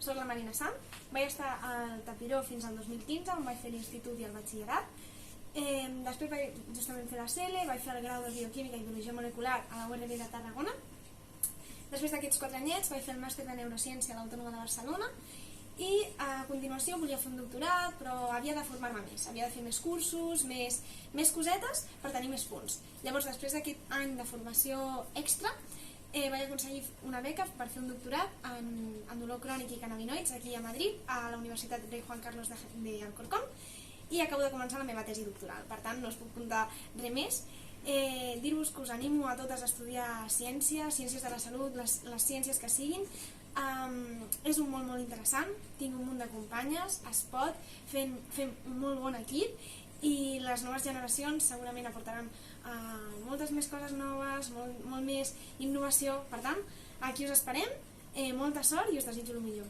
soc la Marina Sant, vaig estar al Tapiró fins al 2015, on vaig fer l'institut i el batxillerat. Després vaig justament fer la CL, vaig fer el grau de Bioquímica i Biologia Molecular a la URB de Tarragona. Després d'aquests 4 anyets vaig fer el màster de Neurociència a l'Autònoma de Barcelona i a continuació volia fer un doctorat, però havia de formar-me més, havia de fer més cursos, més cosetes per tenir més punts. Llavors, després d'aquest any de formació extra, vaig aconseguir una beca per fer un doctorat en dolor crònic i cannabinoids aquí a Madrid, a la Universitat Rei Juan Carlos de Alcorcón, i acabo de començar la meva tesi doctoral. Per tant, no us puc contar res més. Dir-vos que us animo a totes a estudiar ciències de la salut, les ciències que siguin. És un món molt interessant, tinc un munt de companyes, es pot, fem un molt bon equip i les noves generacions segurament aportaran moltes més coses noves, molt més innovació. Per tant, aquí us esperem, molta sort i us desitjo el millor.